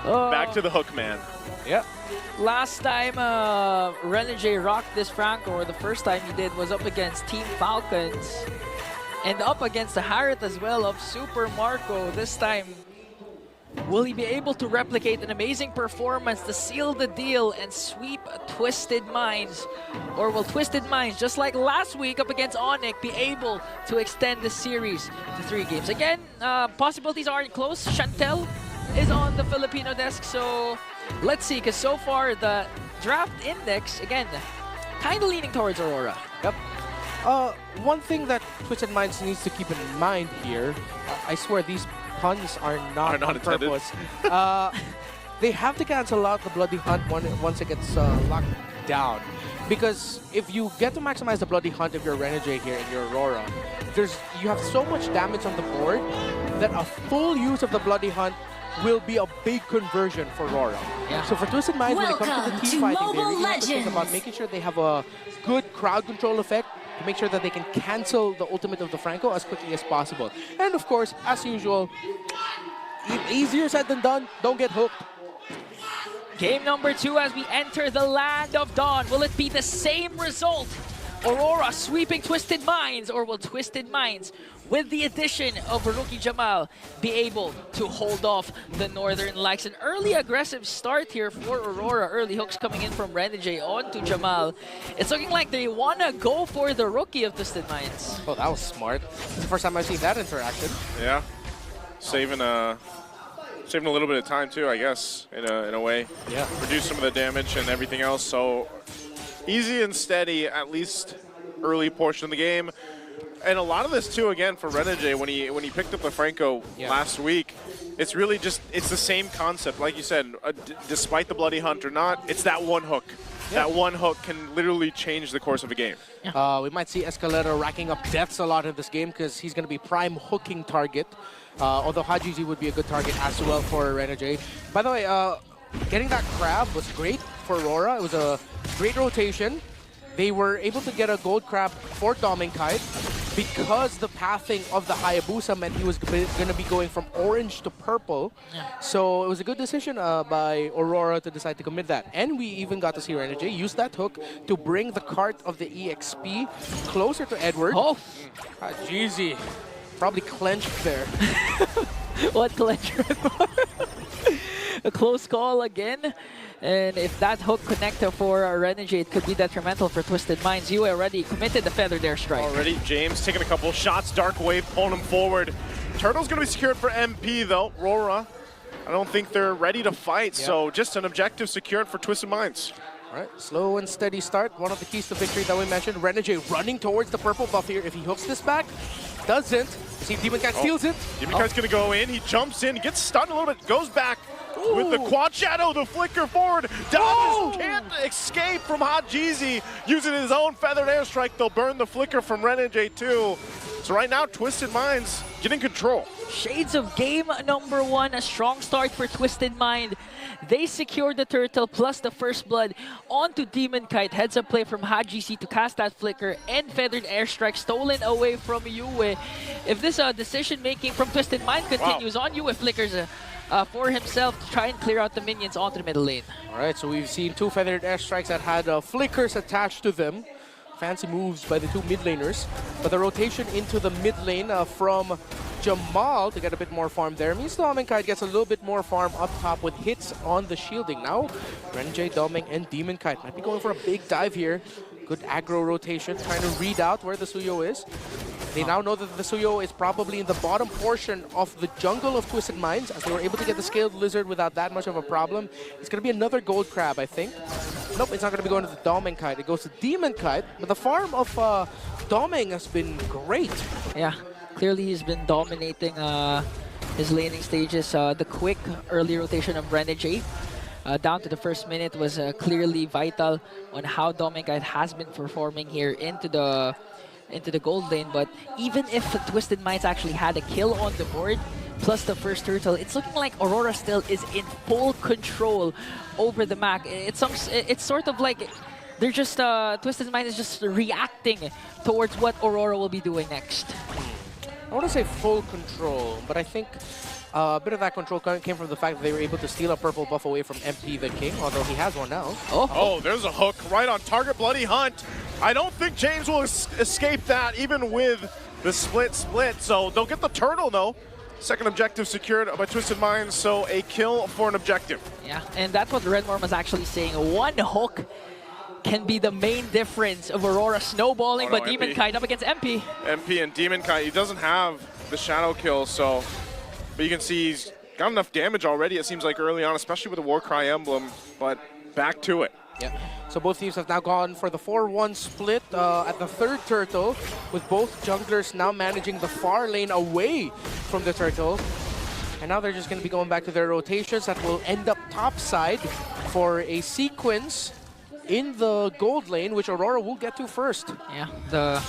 Back to the hook, man. Yep. Last time Renegade rocked this Franco, or the first time he did, was up against Team Falcons. And up against the Harriet as well of Super Marco. This time, will he be able to replicate an amazing performance to seal the deal and sweep Twisted Minds? Or will Twisted Minds, just like last week up against Onyx, be able to extend the series to 3 games? Again, possibilities aren't close. Chantel is on the Filipino desk, so let's see, because so far the draft index, again, kind of leaning towards Aurora. Yep. One thing that Twisted Minds needs to keep in mind here, I swear these puns are not on purpose. They have to cancel out the Bloody Hunt once it gets locked down. Because if you get to maximize the Bloody Hunt if you're Renegade here and you're Rora, you have so much damage on the board that a full use of the Bloody Hunt will be a big conversion for Rora. Yeah. So for Twisted Minds, when it comes to the team fighting, they really have to think about making sure they have a good crowd control effect to make sure that they can cancel the ultimate of the Franco as quickly as possible. And of course, as usual, easier said than done, don't get hooked. Game number 2 as we enter the Land of Dawn. Will it be the same result? Aurora sweeping Twisted Minds, or will Twisted Minds, with the addition of rookie Jamal, be able to hold off the Northern Lights? An early aggressive start here for Aurora. Early hooks coming in from Renegade onto Jamal. It's looking like they want to go for the rookie of Twisted Minds. Oh, that was smart. It's the first time I've seen that interaction. Yeah. Saving a little bit of time too, I guess, in a way. Yeah. Reduce some of the damage and everything else. So easy and steady, at least early portion of the game. And a lot of this too, again, for Renegade, when he picked up the Franco last week, it's really just, it's the same concept. Like you said, despite the Bloody Hunt or not, it's that one hook. That one hook can literally change the course of a game. We might see Escalera racking up deaths a lot in this game because he's going to be prime hooking target. Although Hajizi would be a good target as well for Renegade. By the way, getting that crab was great for Rora. It was a great rotation. They were able to get a gold crab for Dominkite because the pathing of the Hayabusa meant he was going to be going from orange to purple. So it was a good decision by Aurora to decide to commit that. And we even got to see Renegade use that hook to bring the cart of the EXP closer to Edward. Oh! Hajizi probably clenched there. What clencher? A close call again. And if that hook connector for Renegade could be detrimental for Twisted Minds, you already committed the Feathered Airstrike. Already, James taking a couple shots. Dark Wave pulling him forward. Turtle's going to be secured for MP, though. Rora, I don't think they're ready to fight, so just an objective secured for Twisted Minds. All right, slow and steady start. One of the keys to victory that we mentioned. Renegade running towards the purple buff here. If he hooks this back, doesn't. See if Demon Cat steals it. Demon Cat's going to go in. He jumps in, gets stunned a little bit, goes back. With the quad shadow, the flicker forward. Dodges can't escape from Hajizi. Using his own feathered airstrike, they'll burn the flicker from Renegade too. So right now, Twisted Minds getting control. Shades of game number 1, a strong start for Twisted Mind. They secured the turtle plus the first blood onto Demon Kite. Heads up play from Hajizi to cast that flicker and feathered airstrike stolen away from Yue. If this decision making from Twisted Mind continues on, Yue flickers for himself to try and clear out the minions onto the middle lane. All right, so we've seen 2 feathered airstrikes that had flickers attached to them. Fancy moves by the 2 mid laners. But the rotation into the mid lane from Jamal to get a bit more farm there means Dominkite gets a little bit more farm up top with hits on the shielding. Now, Renegade, Doming, and Demon Kite might be going for a big dive here. Good aggro rotation, trying to read out where the Suyo is. They now know that the Suyo is probably in the bottom portion of the jungle of Twisted Minds, as they were able to get the Scaled Lizard without that much of a problem. It's going to be another gold crab, I think. Nope, it's not going to be going to the Doming Kite. It goes to Demon Kite, but the farm of Doming has been great. Yeah, clearly he's been dominating his laning stages. The quick early rotation of Renegade down to the first minute was clearly vital on how Dominkite has been performing here into the gold lane. But even if Twisted Minds actually had a kill on the board, plus the first turtle, it's looking like Aurora still is in full control over the map. It's sort of like they're just, Twisted Minds is just reacting towards what Aurora will be doing next. I want to say full control, but I think a bit of that control came from the fact that they were able to steal a purple buff away from MP the King, although he has one now. Oh, there's a hook right on target. Bloody Hunt. I don't think James will escape that, even with the split. So they'll get the turtle, though. Second objective secured by Twisted Minds, so a kill for an objective. Yeah, and that's what Red Worm was actually saying. One hook can be the main difference of Aurora snowballing, but Demon Kite up against MP. MP and Demon Kite, he doesn't have the shadow kill, so, but you can see he's got enough damage already, it seems like early on, especially with the Warcry emblem, but back to it. Yeah. So both teams have now gone for the 4-1 split at the third turtle, with both junglers now managing the far lane away from the turtle. And now they're just going to be going back to their rotations that will end up topside for a sequence in the gold lane, which Aurora will get to first. Yeah,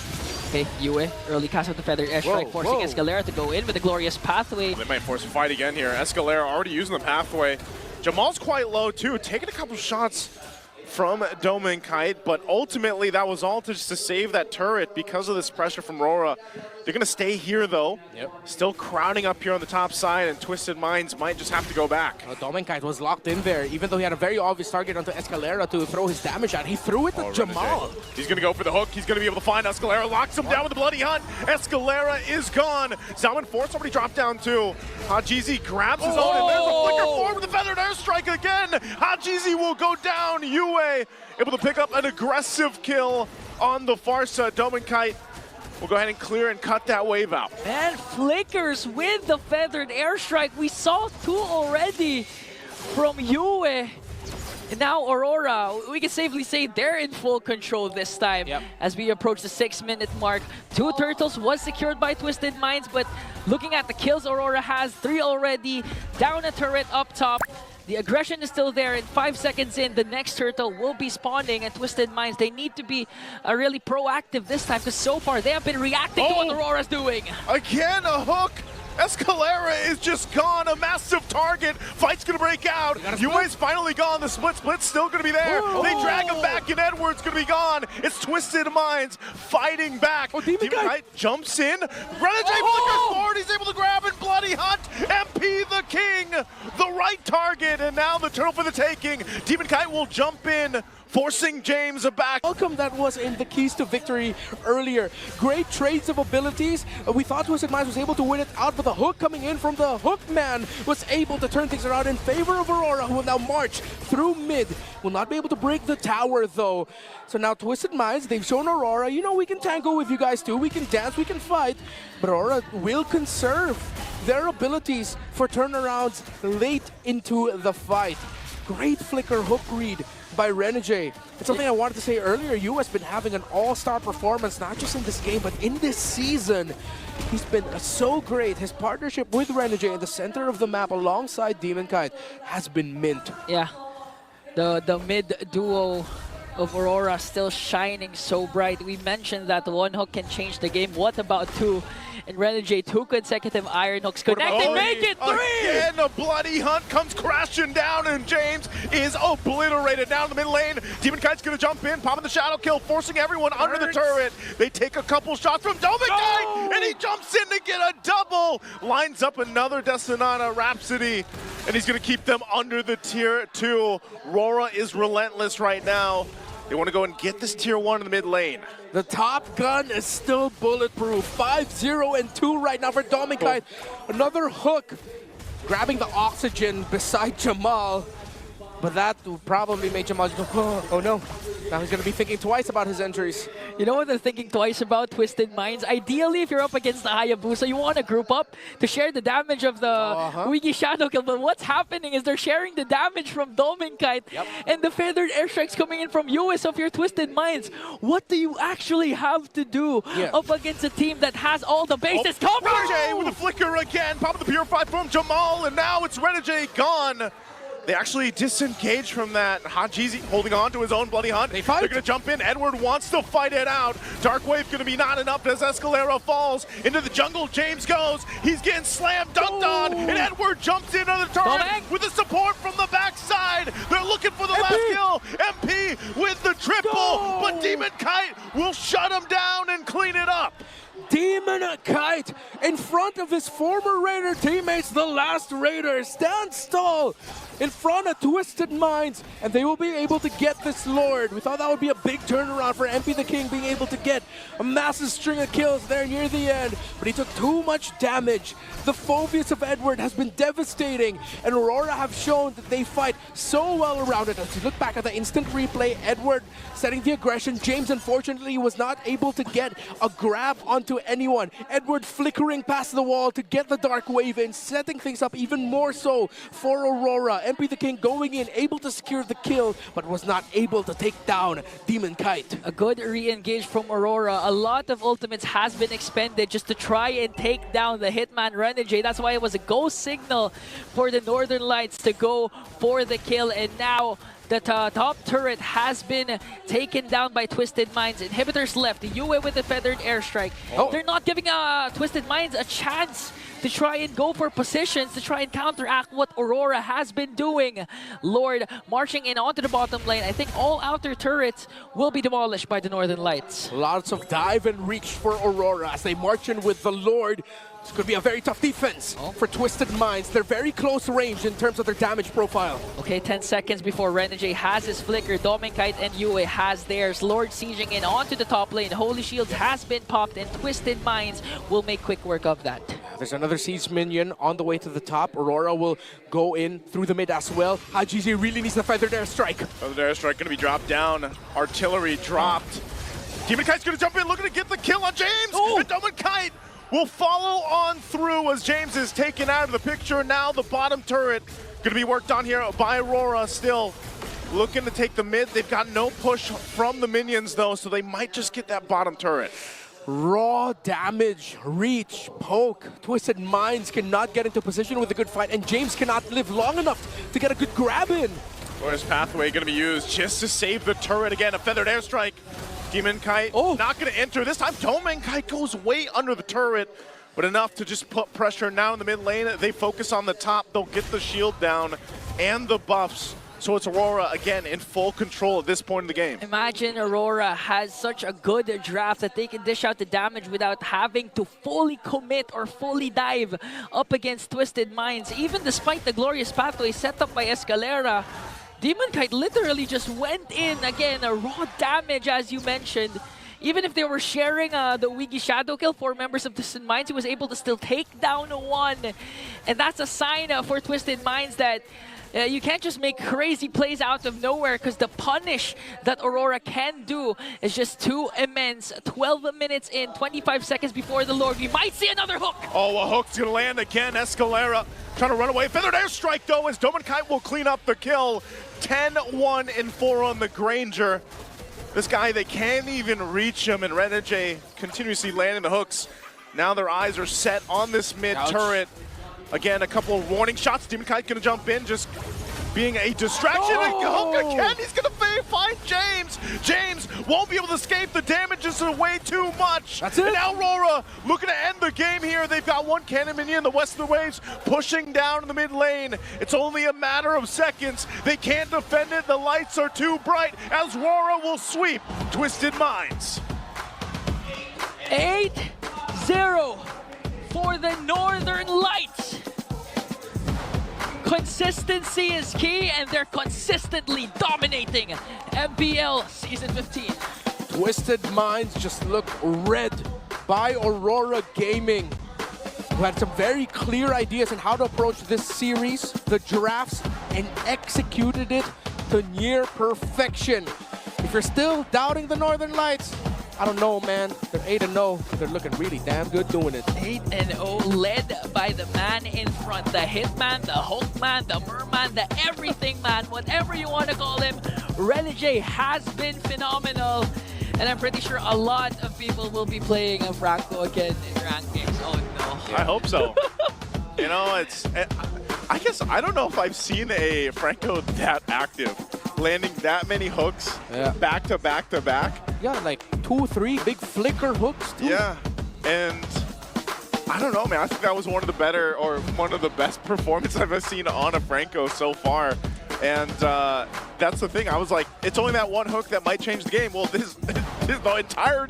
Yue, early cast of the Feathered Airstrike, forcing Escalera to go in with the glorious pathway. They might force a fight again here. Escalera already using the pathway. Jamal's quite low too, taking a couple shots from Demon Kite, but ultimately that was all just to save that turret because of this pressure from Rora. They're going to stay here though. Still crowding up here on the top side, and Twisted Minds might just have to go back. Demon Kite was locked in there, even though he had a very obvious target onto Escalera to throw his damage at. He threw it to Jamal. He's going to go for the hook. He's going to be able to find Escalera, locks him down with the Bloody Hunt. Escalera is gone. Zalman Force already dropped down too. Hajizi grabs his own, and there's a flicker forward with the Feathered Airstrike again. Hajizi will go down. Yue able to pick up an aggressive kill on the far side. Demon Kite will go ahead and clear and cut that wave out. Man, flickers with the Feathered Airstrike. We saw two already from Yue. And now Aurora, we can safely say they're in full control this time. As we approach the 6-minute mark. 2 turtles was secured by Twisted Minds, but looking at the kills Aurora has, 3 already, down a turret up top. The aggression is still there, and 5 seconds in, the next turtle will be spawning, and Twisted Minds, they need to be really proactive this time, because so far they have been reacting to what Aurora's doing. Again, a hook! Escalera is just gone, a massive target. Fight's gonna break out. Yue's finally gone, the split's still gonna be there. They drag him back, and Edward's gonna be gone. It's Twisted Minds fighting back. Demon Kite jumps in. Renegade flickers forward, he's able to grab it. Bloody Hunt, MP the King, the right target, and now the turtle for the taking. Demon Kite will jump in, forcing James back. Welcome that was in the keys to victory earlier. Great trades of abilities. We thought Twisted Minds was able to win it out, but the hook coming in from the hook man was able to turn things around in favor of Aurora, who will now march through mid. Will not be able to break the tower though. So now Twisted Minds, they've shown Aurora, you know, we can tango with you guys too. We can dance, we can fight, but Aurora will conserve their abilities for turnarounds late into the fight. Great flicker hook read by Renegade. It's something I wanted to say earlier. Yu has been having an all-star performance, not just in this game, but in this season. He's been so great. His partnership with Renegade in the center of the map alongside Demon Kite has been mint. Yeah, the mid duo of Aurora still shining so bright. We mentioned that one hook can change the game. What about 2? And Renegade, 2 consecutive iron hooks connected. Make it 3! Again, a Bloody Hunt comes crashing down, and James is obliterated down the mid lane. Demon Kite's gonna jump in, popping the shadow kill, forcing everyone under the turret. They take a couple shots from Demon Kite, and he jumps in to get a double. Lines up another Destinata Rhapsody, and he's gonna keep them under the tier 2. Rora is relentless right now. They want to go and get this tier 1 in the mid lane. The top gun is still bulletproof. 5-0 and 2 right now for Demon Kite. Another hook, grabbing the oxygen beside Jamal. But that probably made Jamal go, oh no. Now he's going to be thinking twice about his injuries. You know what they're thinking twice about, Twisted Minds? Ideally, if you're up against the Hayabusa, you want to group up to share the damage of the Wiki Shadow Kill. But what's happening is they're sharing the damage from Demon Kite and the Feathered Airstrikes coming in from US of your Twisted Minds. What do you actually have to do up against a team that has all the bases covered? Renegade with a flicker again, popping the Purify from Jamal, and now it's Renegade gone. They actually disengage from that. Hajizi holding on to his own Bloody Hunt. They're going to jump in. Edward wants to fight it out. Dark Wave going to be not enough as Escalera falls into the jungle. James goes. He's getting slammed, dunked on, and Edward jumps in on the turret with the support from the backside. They're looking for the last kill. MP with the triple, but Demon Kite will shut him down and clean it up. Demon Kite in front of his former Raider teammates, the last Raider, stands tall in front of Twisted Minds, and they will be able to get this Lord. We thought that would be a big turnaround for MP the King, being able to get a massive string of kills there near the end, but he took too much damage. The Phobius of Edward has been devastating, and Rora have shown that they fight so well around it. As you look back at the instant replay, Edward setting the aggression. James, unfortunately, was not able to get a grab onto anyone. Edward flickering past the wall to get the Dark Wave in, setting things up even more so for Aurora. MP the King going in, able to secure the kill, but was not able to take down Demon Kite. A good re-engage from Aurora. A lot of ultimates has been expended just to try and take down the Hitman Renegade. That's why it was a go signal for the Northern Lights to go for the kill, and now the top turret has been taken down by Twisted Minds. Inhibitors left. Yue with the feathered airstrike. Oh. They're not giving Twisted Minds a chance to try and go for positions to try and counteract what Aurora has been doing. Lord marching in onto the bottom lane. I think all outer turrets will be demolished by the Northern Lights. Lots of dive and reach for Aurora as they march in with the Lord. It's going to be a very tough defense for Twisted Minds. They're very close range in terms of their damage profile. Okay, 10 seconds before Renegade has his flicker. Dominkite and Yue has theirs. Lord sieging in onto the top lane. Holy Shields has been popped, and Twisted Minds will make quick work of that. There's another siege minion on the way to the top. Aurora will go in through the mid as well. Hajizi really needs the feathered airstrike. Feathered airstrike going to be dropped down. Artillery dropped. Demon Kite's going to jump in, looking to get the kill on James. Oh. And Demon Kite will follow on through as James is taken out of the picture. Now the bottom turret going to be worked on here by Rora, still looking to take the mid. They've got no push from the minions though, so they might just get that bottom turret. Raw damage, reach, poke. Twisted Minds cannot get into position with a good fight, and James cannot live long enough to get a good grab in. Where's Pathway going to be used just to save the turret again? A feathered airstrike. Demon Kite not going to enter. This time, Demon Kite goes way under the turret, but enough to just put pressure now in the mid lane. They focus on the top. They'll get the shield down and the buffs. So it's Aurora, again, in full control at this point in the game. Imagine Aurora has such a good draft that they can dish out the damage without having to fully commit or fully dive up against Twisted Minds. Even despite the glorious pathway set up by Escalera, Demon Kite literally just went in. Again, a raw damage, as you mentioned. Even if they were sharing the Wiggy Shadow kill, 4 members of Twisted Minds, he was able to still take down one. And that's a sign for Twisted Minds that you can't just make crazy plays out of nowhere, because the punish that Aurora can do is just too immense. 12 minutes in, 25 seconds before the Lord. We might see another hook. Oh, a hook's going to land again. Escalera trying to run away. Feathered airstrike, though, as Demon Kite will clean up the kill. 10-1 and 4 on the Granger. This guy, they can't even reach him, and Renegade continuously landing the hooks. Now their eyes are set on this mid turret. Again, a couple of warning shots. Demon Kite gonna jump in, just being a distraction. And hook again, he's gonna find James. James won't be able to escape. The damage is way too much. That's it. And now Rora looking to end the game here. They've got one cannon minion, the West of the Waves, pushing down in the mid lane. It's only a matter of seconds. They can't defend it. The lights are too bright as Rora will sweep Twisted Minds. 8-0 for the Northern Lights. Consistency is key, and they're consistently dominating MPL Season 15. Twisted Minds just look read by Aurora Gaming, who had some very clear ideas on how to approach this series, the drafts, and executed it to near perfection. If you're still doubting the Northern Lights, I don't know, man. They're 8-0. They're looking really damn good doing it. 8-0, led by the man in front, the Hitman, the Hulkman, the Merman, the Everything Man, whatever you want to call him. Renegade has been phenomenal, and I'm pretty sure a lot of people will be playing Franco again in rankings. Oh no. I hope so. You know, I guess I don't know if I've seen a Franco that active, landing that many hooks back to back to back. Yeah, like 2-3 big flicker hooks too. Yeah, and I don't know, man. I think that was one of the better, or one of the best performances I've ever seen on a Franco so far. And that's the thing. I was like, it's only that one hook that might change the game. Well, this the entire